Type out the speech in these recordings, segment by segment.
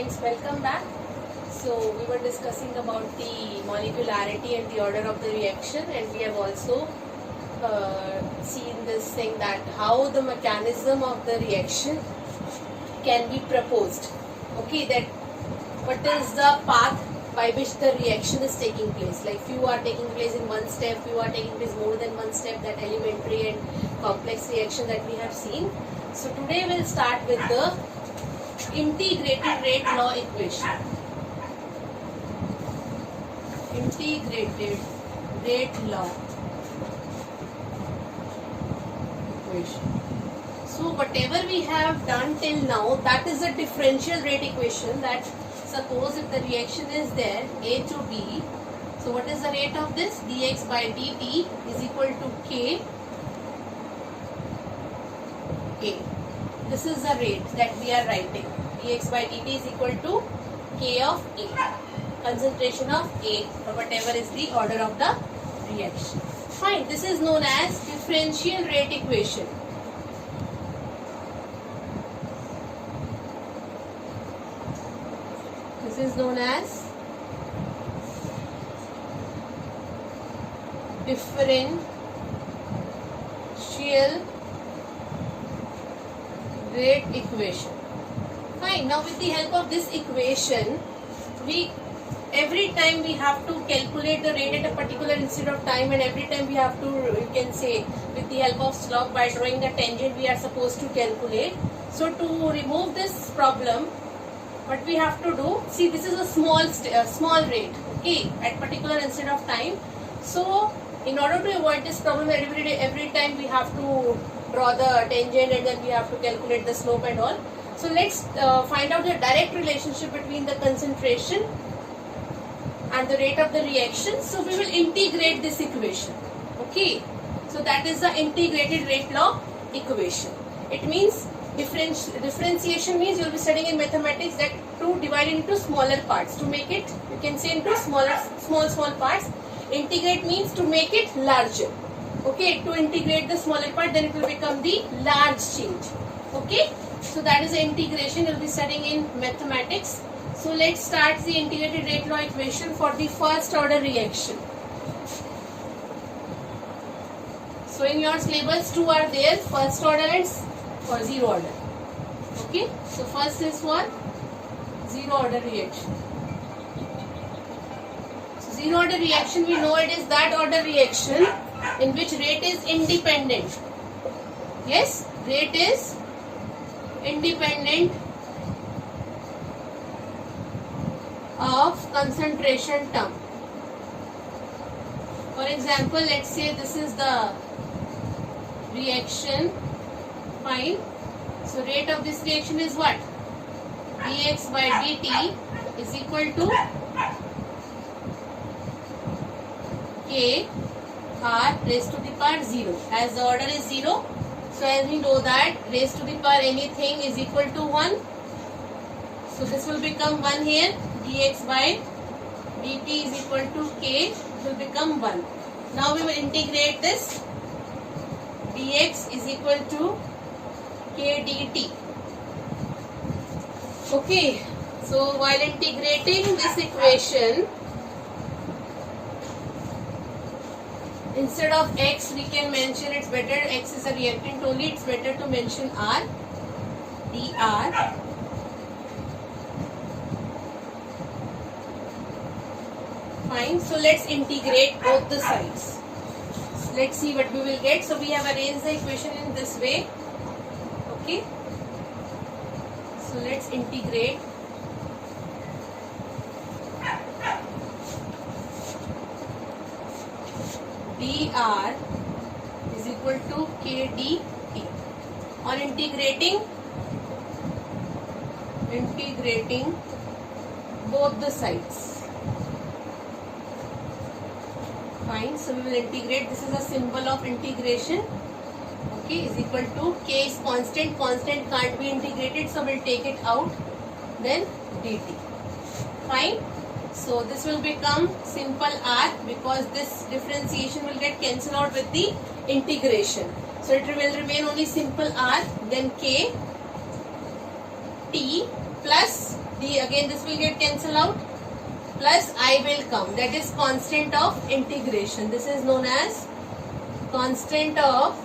friends, welcome back. So we were discussing about the molecularity and the order of the reaction, and we have also seen this thing that how the mechanism of the reaction can be proposed. Okay, that what is the path by which the reaction is taking place. Like few are taking place in one step, few are taking place more than one step, that elementary and complex reaction that we have seen. So today we'll start with the integrated rate law equation. Integrated rate law equation. So whatever we have done till now, that is a differential rate equation. That suppose if the reaction is there A to B, so what is the rate of this? Dx by dt is equal to K A. This is the rate that we are writing. Dx by dt is equal to K of A, concentration of A, or whatever is the order of the reaction. Fine. This is known as differential rate equation. This is known as differential rate equation. Fine. Now with the help of this equation, every time we have to calculate the rate at a particular instant of time, and every time we have to, you can say, with the help of slope, by drawing the tangent we are supposed to calculate. So to remove this problem, what we have to do, see, this is a small rate, okay, at particular instant of time. So in order to avoid this problem, every time we have to draw the tangent and then we have to calculate the slope and all. So let's find out the direct relationship between the concentration and the rate of the reaction. So we will integrate this equation. Okay. So that is the integrated rate law equation. It means differentiation means you will be studying in mathematics that to divide it into smaller parts. To make it, you can say, into small parts. Integrate means to make it larger. Okay. To integrate the smaller part, then it will become the large change. Okay. So that is the integration you will be studying in mathematics. So let's start the integrated rate law equation for the first order reaction. So in your syllabus, two are there, first order and for zero order. Okay. So first is for zero order reaction. So zero order reaction, we know it is that order reaction in which rate is independent. Yes, rate is independent of concentration term. For example, let's say this is the reaction. Fine. So rate of this reaction is what? Dx by dt is equal to K R raised to the power 0. As the order is 0, so as we know that raised to the power anything is equal to 1. So this will become 1 here. Dx by dt is equal to K, will become 1. Now we will integrate this. Dx is equal to K dt. Okay. So while integrating this equation, instead of x we can mention, it's better, x is a reactant only, it's better to mention R. dr. Fine. So let's integrate both the sides. Let's see what we will get. So we have arranged the equation in this way. Okay. So let's integrate. dr is equal to k dt. On integrating both the sides. Fine. So we will integrate. This is a symbol of integration. Okay, is equal to K is constant. Constant can't be integrated, so we'll take it out. Then dt. Fine. So this will become simple R, because this differentiation will get cancelled out with the integration. So it will remain only simple R, then K T plus again this will get cancelled out, plus I will come, that is constant of integration. This is known as constant of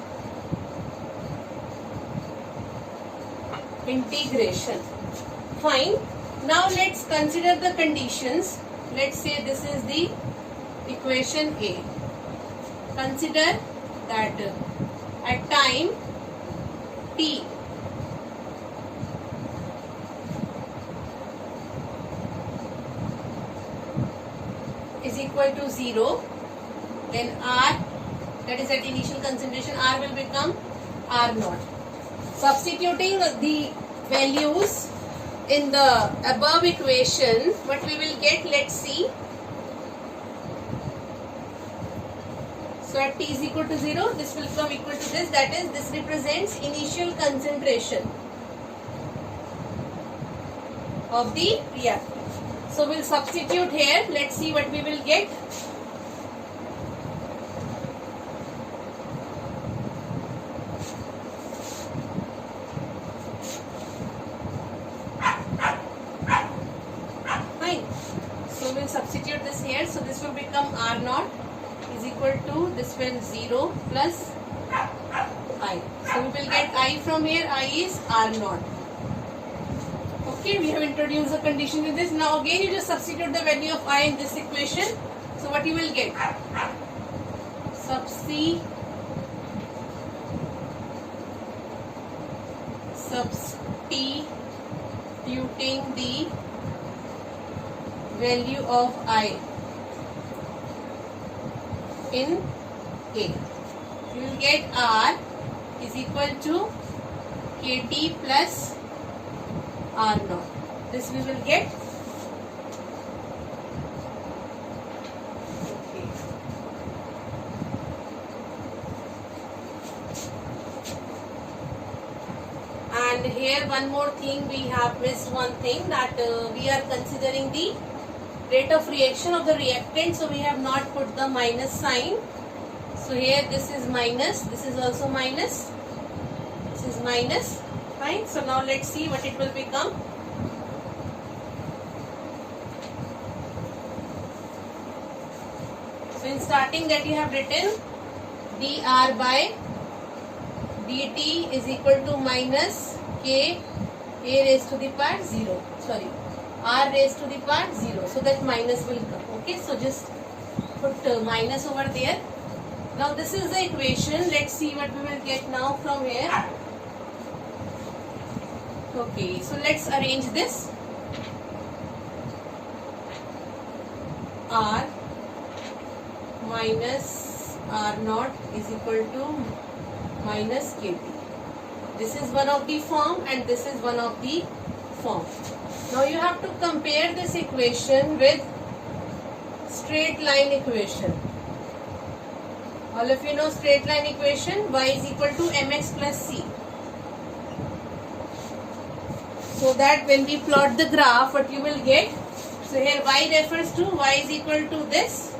integration. Fine. Now let's consider the conditions. Let's say this is the equation A. Consider that at time t is equal to 0, then R, that is at initial concentration, R will become R naught. Substituting the values in the above equation, what we will get, let's see. So at t is equal to 0, this will become equal to this, that is, this represents initial concentration of the reactant. So we'll substitute here, let's see what we will get. Fine. So we'll substitute this here, so this will become R naught is equal to, this will 0 plus I. So we will get I from here, I is R naught. Okay, we have introduced a condition in this. Now again you just substitute the value of I in this equation. So what you will get? Substituting the value of I in A. You will get R is equal to KT plus R naught. This we will get. Okay. And here one more thing, we have missed one thing, that we are considering the rate of reaction of the reactant, so we have not put the minus sign. So here this is minus, this is also minus, this is minus. Fine. So now let's see what it will become. So in starting that you have written dr by dt is equal to minus k a raised to the power 0. Sorry, r raised to the power 0. So that minus will come. Okay. So just put minus over there. Now this is the equation. Let's see what we will get now from here. Okay, so let's arrange this. R minus R naught is equal to minus KT. This is one of the form and this is one of the form. Now you have to compare this equation with straight line equation. All of you know straight line equation, y is equal to mx plus c. So that when we plot the graph, what you will get, so here y refers to, y is equal to this,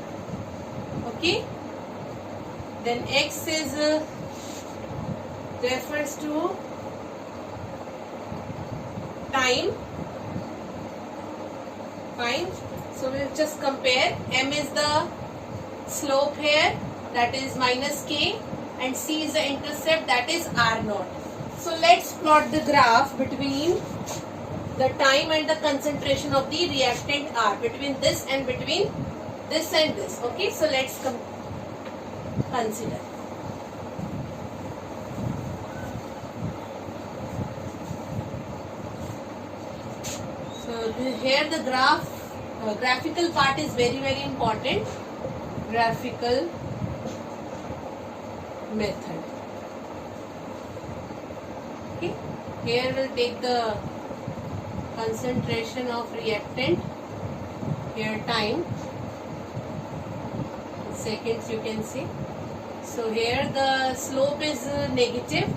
okay, then x is refers to time. Fine. So we will just compare. M is the slope here, that is minus k, and c is the intercept, that is r naught. So let's plot the graph between the time and the concentration of the reactant R, between this and this. Okay, so let's consider. So here the graphical part is very, very important. Graphical method. Okay, here we'll take the concentration of reactant, here time, seconds you can see. So here the slope is negative,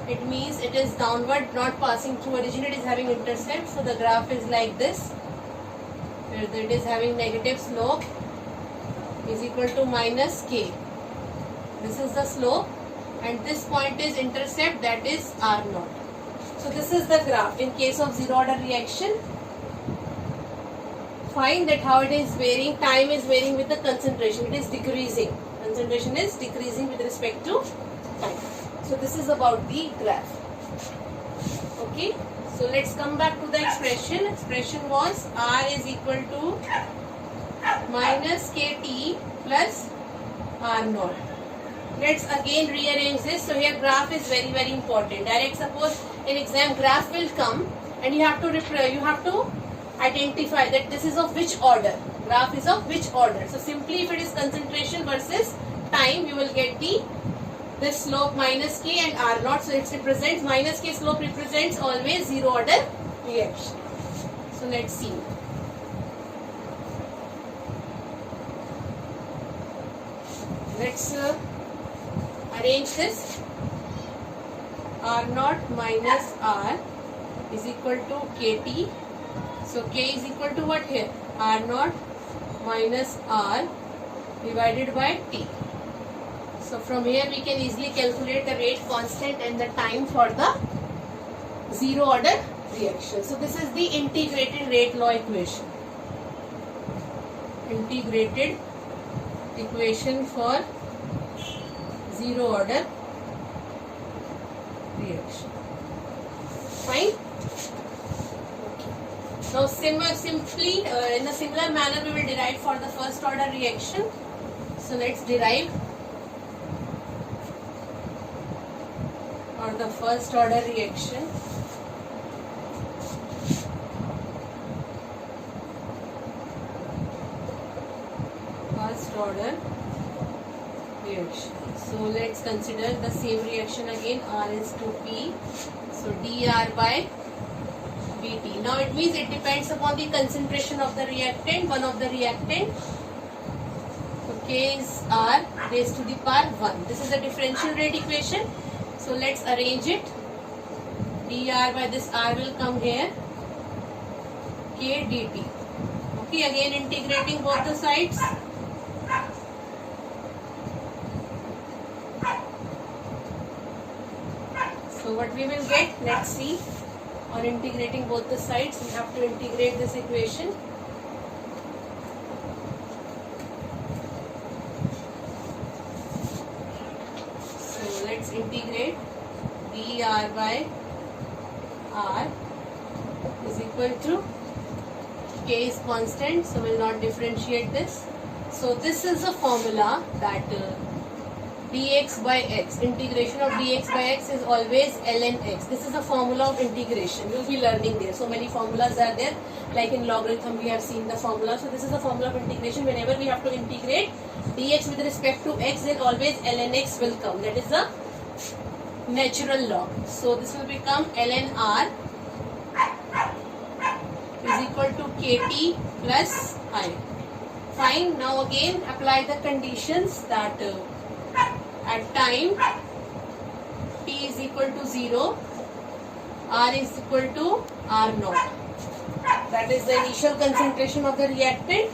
it means it is downward, not passing through origin, it is having intercept. So the graph is like this, where it is having negative slope is equal to minus k. This is the slope and this point is intercept, that is r naught. So this is the graph in case of zero order reaction. find that how it is varying, time is varying with the concentration. It is decreasing. Concentration is decreasing with respect to time. So this is about the graph. Okay. So let's come back to the expression. Expression was R is equal to minus KT plus R naught. Let's again rearrange this. So here graph is very, very important. Direct, suppose in exam graph will come and you have to identify that this is of which order. Graph is of which order. So simply if it is concentration versus time, you will get this slope minus K and R naught. So it represents, minus K slope represents always zero order reaction. So let's see. Let's arrange this. R naught minus R is equal to KT. So K is equal to what here? R naught minus R divided by T. So from here we can easily calculate the rate constant and the time for the zero order reaction. So this is the integrated rate law equation. Integrated equation for zero order reaction. Fine. Okay. Now simply in a similar manner we will derive for the first order reaction. So let's derive for the first order reaction. First order reaction. So let's consider the same reaction again. R is to P. So dR by dt. Now it means it depends upon the concentration of the reactant, one of the reactant. So K is R raised to the power 1. This is a differential rate equation. So let's arrange it. dR by this R will come here. K dt. Okay, again integrating both the sides. So what we will get, let's see. On integrating both the sides, we have to integrate this equation. So let's integrate dR by R is equal to K is constant, so we'll not differentiate this. So this is a formula that dx by x, integration of dx by x is always ln x. This is a formula of integration. You'll be learning there. So many formulas are there. Like in logarithm we have seen the formula. So this is a formula of integration. Whenever we have to integrate dx with respect to x, then always ln x will come. That is the natural log. So this will become ln r is equal to kt plus I. Fine. Now again apply the conditions that at time t is equal to 0, r is equal to r naught. That is the initial concentration of the reactant.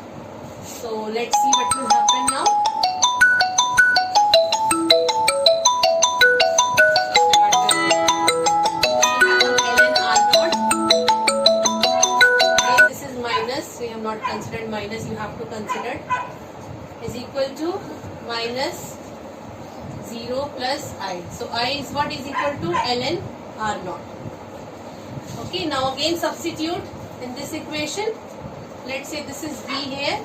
So let's see what will happen now. ln r naught. Again this is minus. We have not considered minus. You have to consider. Is equal to minus 0 plus I. So I is what is equal to ln r naught. Okay, now again substitute in this equation. Let's say this is V here.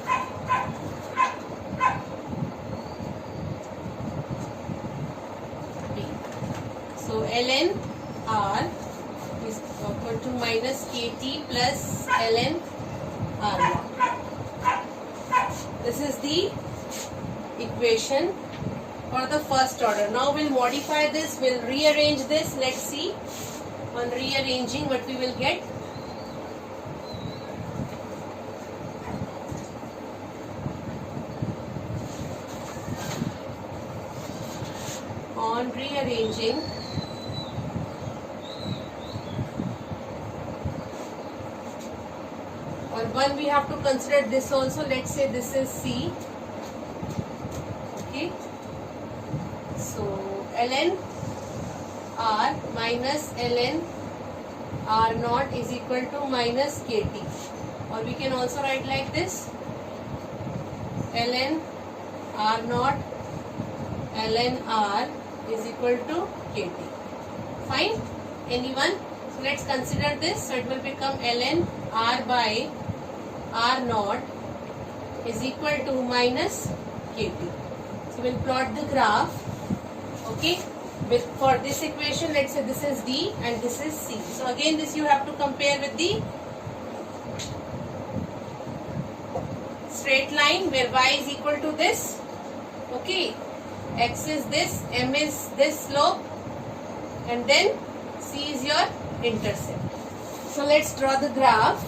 V. So ln r is equal to minus kt plus ln r naught. This is the equation for the first order. Now we'll modify this, we'll rearrange this. Let's see on rearranging what we will get. On rearranging, or one we have to consider this also. Let's say this is C. Okay. So ln r minus ln r naught is equal to minus kt. or we can also write like this, ln r naught ln r is equal to kt. Fine? Anyone? So let's consider this. So it will become ln r by r naught is equal to minus kt. So we'll plot the graph. Okay. For this equation, let's say this is D and this is C. So again, this you have to compare with the straight line where y is equal to this. Okay. X is this, M is this slope, and then C is your intercept. So let's draw the graph.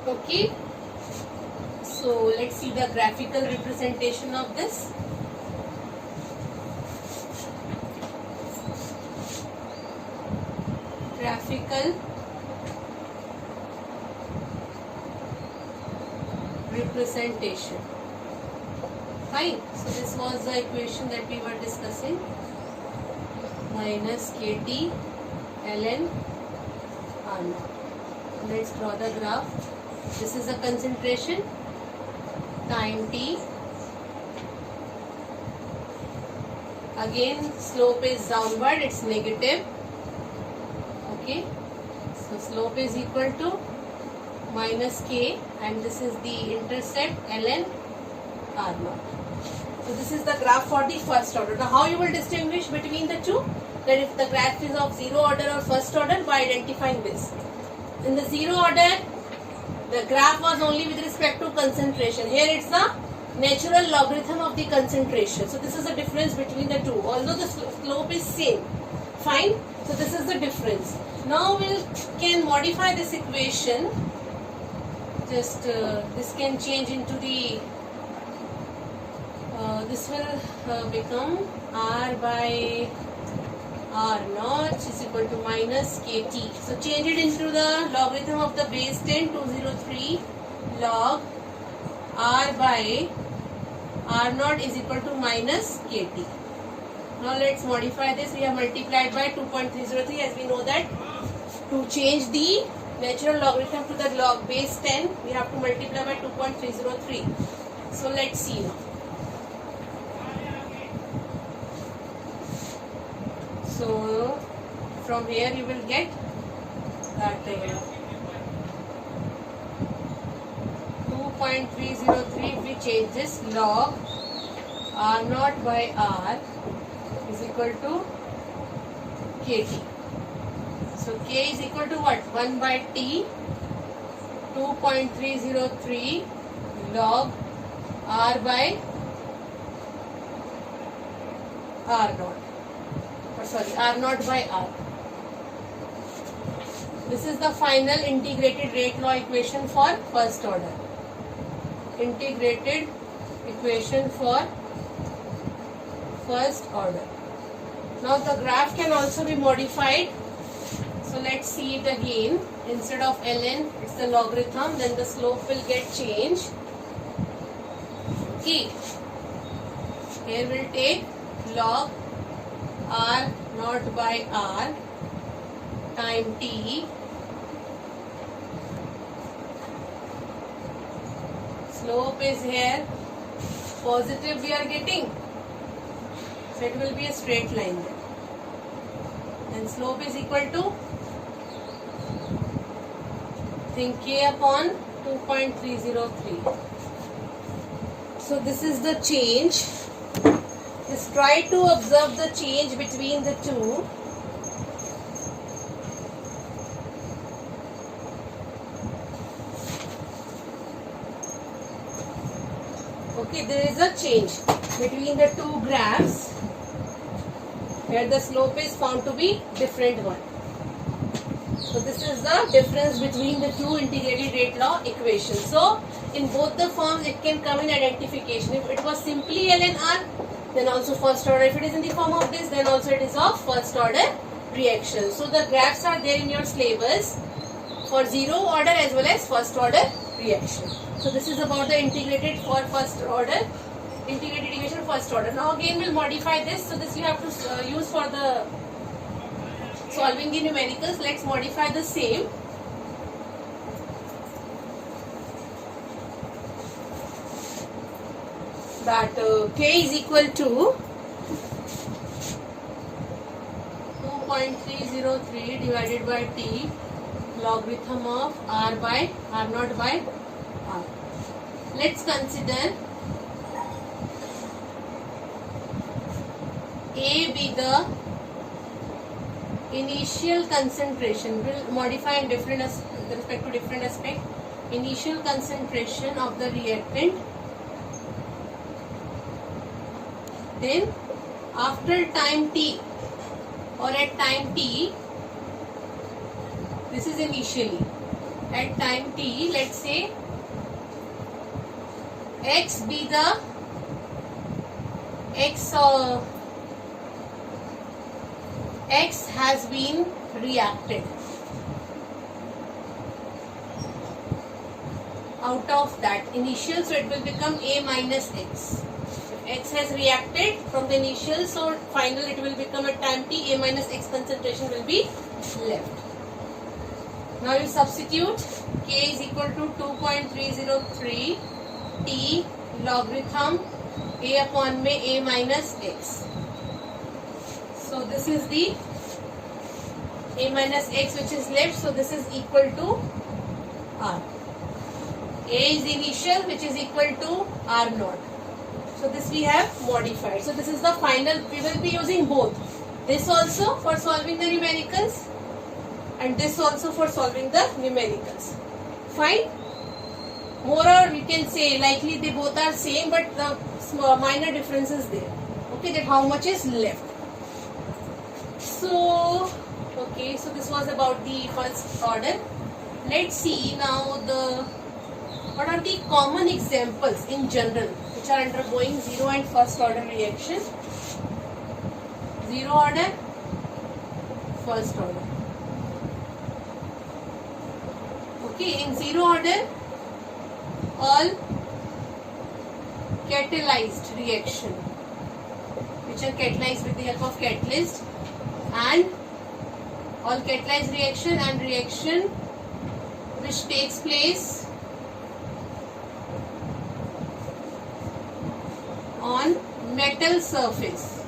Okay. So let's see the graphical representation of this. Graphical representation. Fine. So this was the equation that we were discussing. Minus kt ln r naught. Let's draw the graph. This is the concentration, time t. Again, slope is downward, it's negative. Okay, so slope is equal to minus k, and this is the intercept ln r naught. So this is the graph for the first order. Now how you will distinguish between the two? That if the graph is of zero order or first order, by identifying this. In the zero order, the graph was only with respect to concentration. Here it's the natural logarithm of the concentration. So this is the difference between the two. Although the slope is same. Fine. So this is the difference. Now we can modify this equation. Just this can change into the. This will become r by r naught is equal to minus kt. So change it into the logarithm of the base 10 203 log r by r naught is equal to minus kt. Now let's modify this. We have multiplied by 2.303, as we know that to change the natural logarithm to the log base 10 we have to multiply by 2.303. So let's see now. So from here you will get that 2.303. If we change this, log r naught by r is equal to kt. So k is equal to what? 1 by t. 2.303 log r by r naught. R naught by r. This is the final integrated rate law equation for first order. Integrated equation for first order. Now the graph can also be modified. So let's see it again. Instead of ln, it's the logarithm. Then the slope will get changed. Okay. Here we'll take log r naught by r time t slope is here positive we are getting, so it will be a straight line there, and slope is equal to think k upon 2.303. So this is the change. Just try to observe the change between the two. Okay, there is a change between the two graphs where the slope is found to be different one. So this is the difference between the two integrated rate law equations. So in both the forms it can come in identification. If it was simply ln r, then also first order. If it is in the form of this, then also it is of first order reaction. So the graphs are there in your syllabus for zero order as well as first order reaction. So this is about the integrated for first order, integrated equation first order. Now again we'll modify this. So this you have to use for the solving the numericals. Let's modify the same. that K is equal to 2.303 divided by T logarithm of R by R naught by R. Let's consider A be the initial concentration. We'll modify in different with respect to different aspect. Initial concentration of the reactant. Then after time t or at time t, this is initially. At time t, let's say X be the X has been reacted. Out of that initial, so it will become A minus X. If X has reacted from the initial, so final it will become at time t, A minus X concentration will be left. Now you substitute K is equal to 2.303 T logarithm A upon में A minus X. So this is the A minus X which is left. So this is equal to R. A is initial which is equal to R naught. So this we have modified. So this is the final. We will be using both. This also for solving the numericals and this also for solving the numericals. Fine. More or we can say likely they both are same, but the minor difference is there. Okay, that how much is left. So okay, so this was about the first order. Let's see now what are the common examples in general which are undergoing zero and first order reaction. Zero order, first order. Okay, in zero order, all catalyzed reaction which are catalyzed with the help of catalyst, and all catalyzed reaction and reaction which takes place on metal surface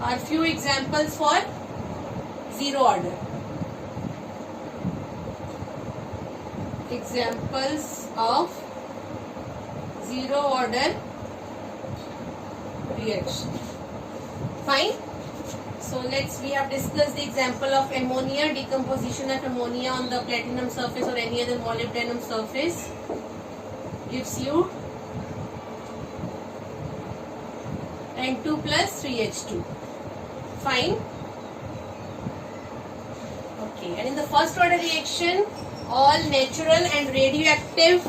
are few examples for zero order. Examples of zero order reaction. Fine. So we have discussed the example of ammonia, decomposition of ammonia on the platinum surface or any other molybdenum surface gives you N2 plus 3H2. Fine. Okay, and in the first order reaction, all natural and radioactive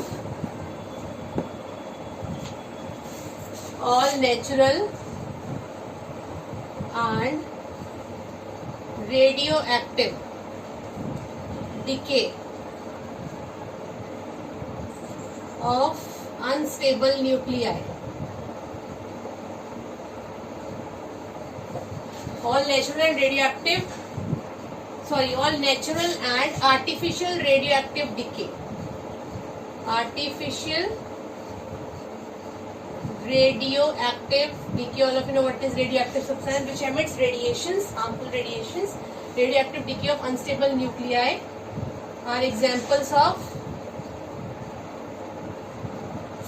and radioactive decay of unstable nuclei. All natural and artificial radioactive decay. Artificial radioactive decay. All of you know what is radioactive substance which emits radiations, harmful radiations. Radioactive decay of unstable nuclei are examples of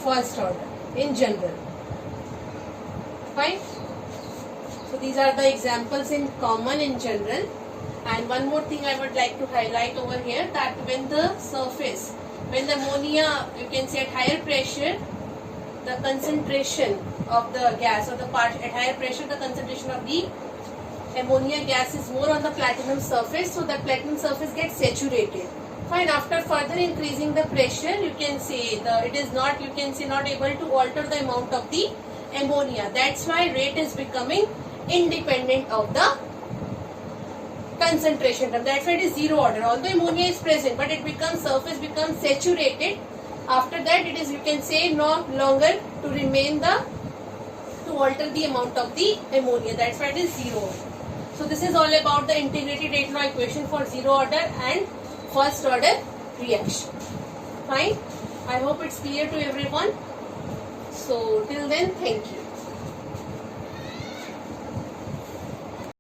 first order in general. Fine. So these are the examples in common in general. And one more thing I would like to highlight over here, that when the ammonia, you can say at higher pressure, the concentration of the gas or the part at higher pressure, the concentration of the ammonia gas is more on the platinum surface, so that platinum surface gets saturated. Fine. After further increasing the pressure, you can say it is not, you can say, not able to alter the amount of the ammonia. That's why rate is becoming independent of the concentration term. That's why it is zero order. Although ammonia is present, but surface becomes saturated. After that, it is, you can say, no longer to alter the amount of the ammonia. That's why it is zero order. So this is all about the integrated rate law equation for zero order and first order reaction. Fine. I hope it's clear to everyone. So till then, thank you.